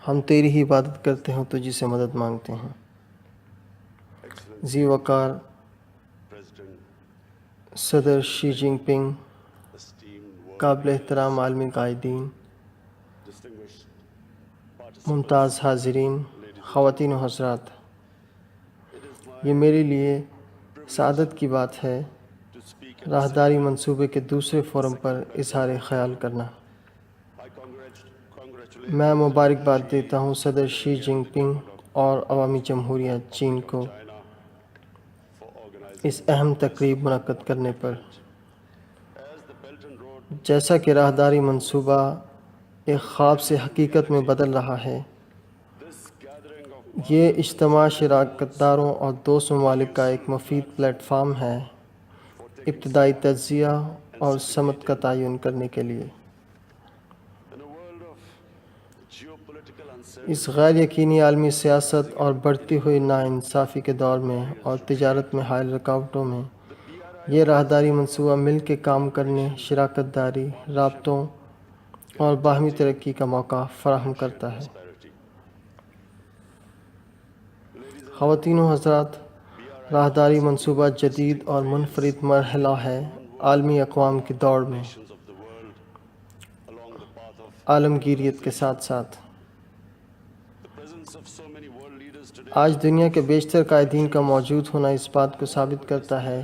ہم تیری ہی عبادت کرتے ہیں، تجھی سے مدد مانگتے ہیں۔ ذی وقار صدر شی جن پنگ، قابل احترام عالمی قائدین، ممتاز حاضرین، خواتین و حضرات، یہ میرے لیے سعادت کی بات ہے راہداری منصوبے کے دوسرے فورم پر اظہار خیال کرنا۔ میں مبارکباد دیتا ہوں صدر شی جن پنگ اور عوامی جمہوریہ چین کو اس اہم تقریب منعقد کرنے پر۔ جیسا کہ راہداری منصوبہ ایک خواب سے حقیقت میں بدل رہا ہے، یہ اجتماع شراکت داروں اور دوست ممالک کا ایک مفید پلیٹ فارم ہے ابتدائی تجزیہ اور سمت کا تعین کرنے کے لیے۔ اس غیر یقینی عالمی سیاست اور بڑھتی ہوئی ناانصافی کے دور میں اور تجارت میں حائل رکاوٹوں میں، یہ راہداری منصوبہ مل کے کام کرنے، شراکت داری، رابطوں اور باہمی ترقی کا موقع فراہم کرتا ہے۔ خواتین و حضرات، راہداری منصوبہ جدید اور منفرد مرحلہ ہے عالمی اقوام کی دوڑ میں عالمگیریت کے ساتھ ساتھ۔ آج دنیا کے بیشتر قائدین کا موجود ہونا اس بات کو ثابت کرتا ہے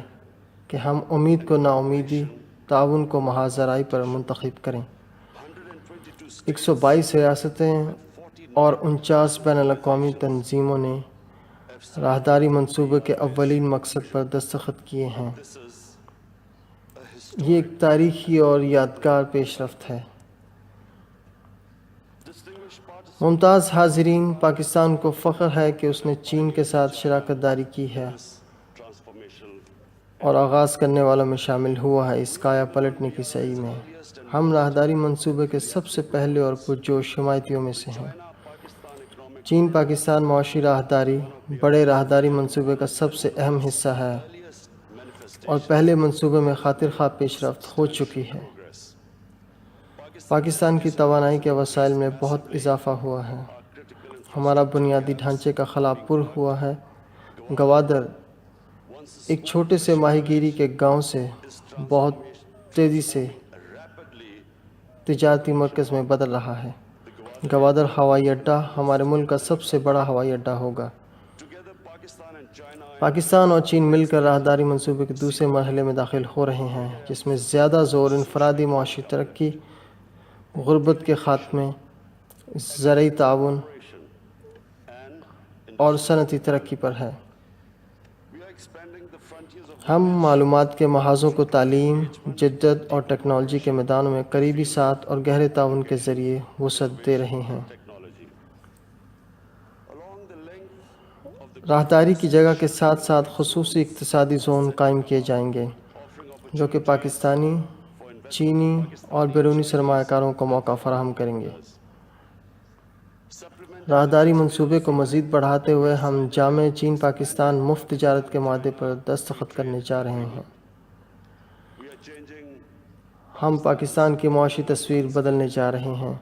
کہ ہم امید کو ناامیدی، تعاون کو محاذ رائی پر منتخب کریں۔ 122 ریاستیں اور 49 بین الاقوامی تنظیموں نے راہداری منصوبے کے اولین مقصد پر دستخط کیے ہیں۔ یہ ایک تاریخی اور یادگار پیش رفت ہے۔ ممتاز حاضرین، پاکستان کو فخر ہے کہ اس نے چین کے ساتھ شراکت داری کی ہے اور آغاز کرنے والوں میں شامل ہوا ہے اس کایا پلٹنے کی سعی میں۔ ہم راہداری منصوبے کے سب سے پہلے اور پرجوش حمایتیوں میں سے ہیں۔ چین پاکستان معاشی راہداری بڑے راہداری منصوبے کا سب سے اہم حصہ ہے اور پہلے منصوبے میں خاطر خواہ پیش رفت ہو چکی ہے۔ پاکستان کی توانائی کے وسائل میں بہت اضافہ ہوا ہے۔ ہمارا بنیادی ڈھانچے کا خلا پر ہوا ہے۔ گوادر ایک چھوٹے سے ماہی گیری کے گاؤں سے بہت تیزی سے تجارتی مرکز میں بدل رہا ہے۔ گوادر ہوائی اڈہ ہمارے ملک کا سب سے بڑا ہوائی اڈہ ہوگا۔ پاکستان اور چین مل کر راہداری منصوبے کے دوسرے مرحلے میں داخل ہو رہے ہیں، جس میں زیادہ زور انفرادی معاشی ترقی، غربت کے خاتمے، زرعی تعاون اور صنعتی ترقی پر ہے۔ ہم معلومات کے محاذوں کو تعلیم، جدت اور ٹیکنالوجی کے میدانوں میں قریبی ساتھ اور گہرے تعاون کے ذریعے وسعت دے رہے ہیں۔ راہداری کی جگہ کے ساتھ ساتھ خصوصی اقتصادی زون قائم کیے جائیں گے، جو کہ پاکستانی، چینی اور بیرونی سرمایہ کاروں کو موقع فراہم کریں گے۔ راہداری منصوبے کو مزید بڑھاتے ہوئے ہم جامع چین پاکستان مفت تجارت کے معاہدے پر دستخط کرنے جا رہے ہیں۔ ہم پاکستان کی معاشی تصویر بدلنے جا رہے ہیں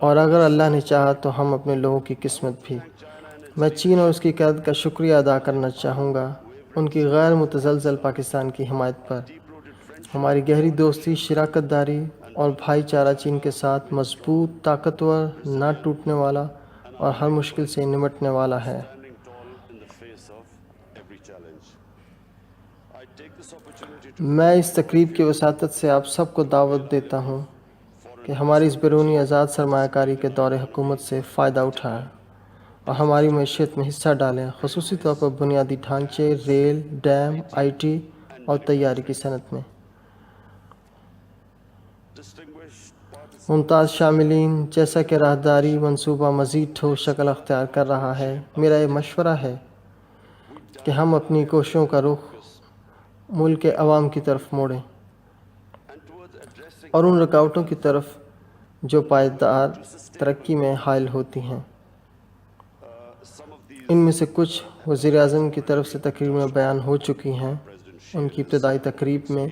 اور اگر اللہ نے چاہا تو ہم اپنے لوگوں کی قسمت بھی۔ میں چین اور اس کی قیادت کا شکریہ ادا کرنا چاہوں گا ان کی غیر متزلزل پاکستان کی حمایت پر۔ ہماری گہری دوستی، شراکت داری اور بھائی چارہ چین کے ساتھ مضبوط، طاقتور، نہ ٹوٹنے والا اور ہر مشکل سے نمٹنے والا ہے۔ میں اس تقریب کی وساطت سے آپ سب کو دعوت دیتا ہوں کہ ہماری اس بیرونی آزاد سرمایہ کاری کے دور حکومت سے فائدہ اٹھائیں اور ہماری معیشت میں حصہ ڈالیں، خصوصی طور پر بنیادی ڈھانچے، ریل، ڈیم، آئی ٹی اور طیارے کی صنعت میں۔ ممتاز شاملین، جیسا کہ راہداری منصوبہ مزید ٹھوس شکل اختیار کر رہا ہے، میرا یہ مشورہ ہے کہ ہم اپنی کوششوں کا رخ ملک کے عوام کی طرف موڑیں اور ان رکاوٹوں کی طرف جو پائیدار ترقی میں حائل ہوتی ہیں۔ ان میں سے کچھ وزیر اعظم کی طرف سے تقریر میں بیان ہو چکی ہیں ان کی ابتدائی تقریب میں،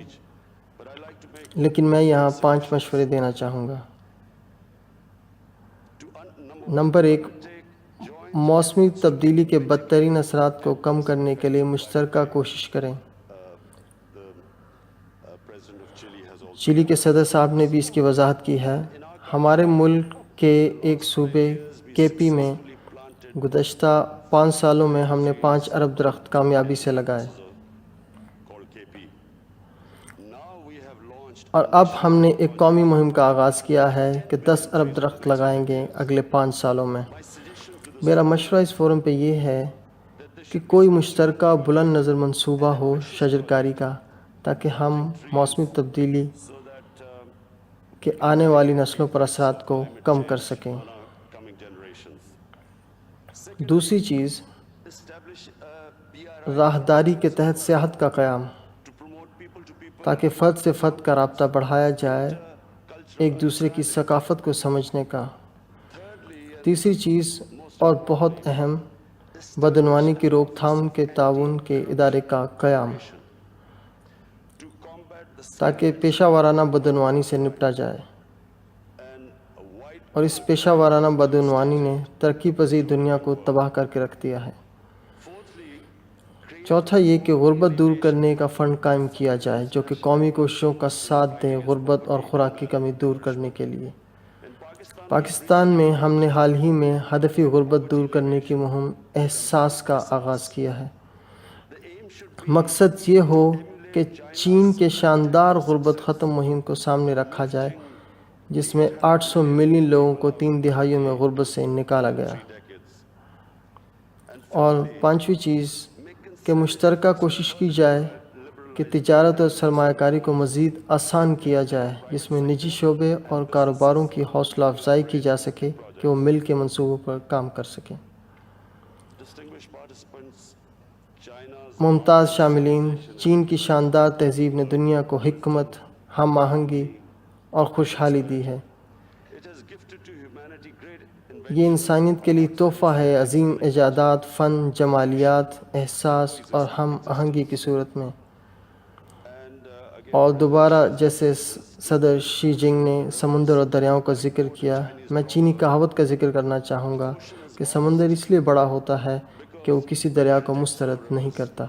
لیکن میں یہاں 5 مشورے دینا چاہوں گا۔ نمبر 1، موسمی تبدیلی کے بدترین اثرات کو کم کرنے کے لیے مشترکہ کوشش کریں۔ چلی کے صدر صاحب نے بھی اس کی وضاحت کی ہے۔ ہمارے ملک کے ایک صوبے کے پی میں گزشتہ 5 سالوں میں ہم نے 5 ارب درخت کامیابی سے لگائے، اور اب ہم نے ایک قومی مہم کا آغاز کیا ہے کہ 10 ارب درخت لگائیں گے اگلے 5 سالوں میں۔ میرا مشورہ اس فورم پہ یہ ہے کہ کوئی مشترکہ بلند نظر منصوبہ ہو شجرکاری کا، تاکہ ہم موسمی تبدیلی کے آنے والی نسلوں پر اثرات کو کم کر سکیں۔ دوسری چیز، راہداری کے تحت سیاحت کا قیام، تاکہ فرد سے فرد کا رابطہ بڑھایا جائے، ایک دوسرے کی ثقافت کو سمجھنے کا۔ تیسری چیز اور بہت اہم، بدعنوانی کی روک تھام کے تعاون کے ادارے کا قیام، تاکہ پیشہ وارانہ بدعنوانی سے نپٹا جائے، اور اس پیشہ وارانہ بدعنوانی نے ترقی پذیر دنیا کو تباہ کر کے رکھ دیا ہے۔ چوتھا یہ کہ غربت دور کرنے کا فنڈ قائم کیا جائے، جو کہ قومی کوششوں کا ساتھ دے غربت اور خوراک کی کمی دور کرنے کے لیے۔ پاکستان میں ہم نے حال ہی میں ہدفی غربت دور کرنے کی مہم احساس کا آغاز کیا ہے۔ مقصد یہ ہو کہ چین کے شاندار غربت ختم مہم کو سامنے رکھا جائے، جس میں 800 ملین لوگوں کو 3 دہائیوں میں غربت سے نکالا گیا۔ اور پانچویں چیز کہ مشترکہ کوشش کی جائے کہ تجارت اور سرمایہ کاری کو مزید آسان کیا جائے، جس میں نجی شعبے اور کاروباروں کی حوصلہ افزائی کی جا سکے کہ وہ مل کے منصوبوں پر کام کر سکیں۔ ممتاز شاملین، چین کی شاندار تہذیب نے دنیا کو حکمت، ہم آہنگی اور خوشحالی دی ہے۔ یہ انسانیت کے لیے تحفہ ہے، عظیم ایجادات، فن، جمالیات، احساس اور ہم آہنگی کی صورت میں۔ اور دوبارہ جیسے صدر شی جنگ نے سمندر اور دریاؤں کا ذکر کیا، میں چینی کہاوت کا ذکر کرنا چاہوں گا کہ سمندر اس لیے بڑا ہوتا ہے کہ وہ کسی دریا کو مسترد نہیں کرتا۔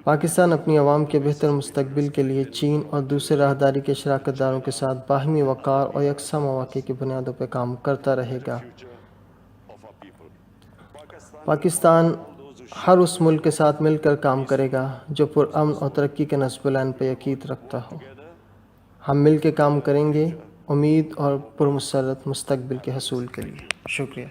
پاکستان اپنی عوام کے بہتر مستقبل کے لیے چین اور دوسرے راہداری کے شراکت داروں کے ساتھ باہمی وقار اور یکساں مواقع کی بنیادوں پر کام کرتا رہے گا۔ پاکستان ہر اس ملک کے ساتھ مل کر کام کرے گا جو پرامن اور ترقی کے نصب لائن پہ یقین رکھتا ہو۔ ہم مل کے کام کریں گے، امید اور پرمسرت مستقبل کے حصول کے لیے۔ شکریہ۔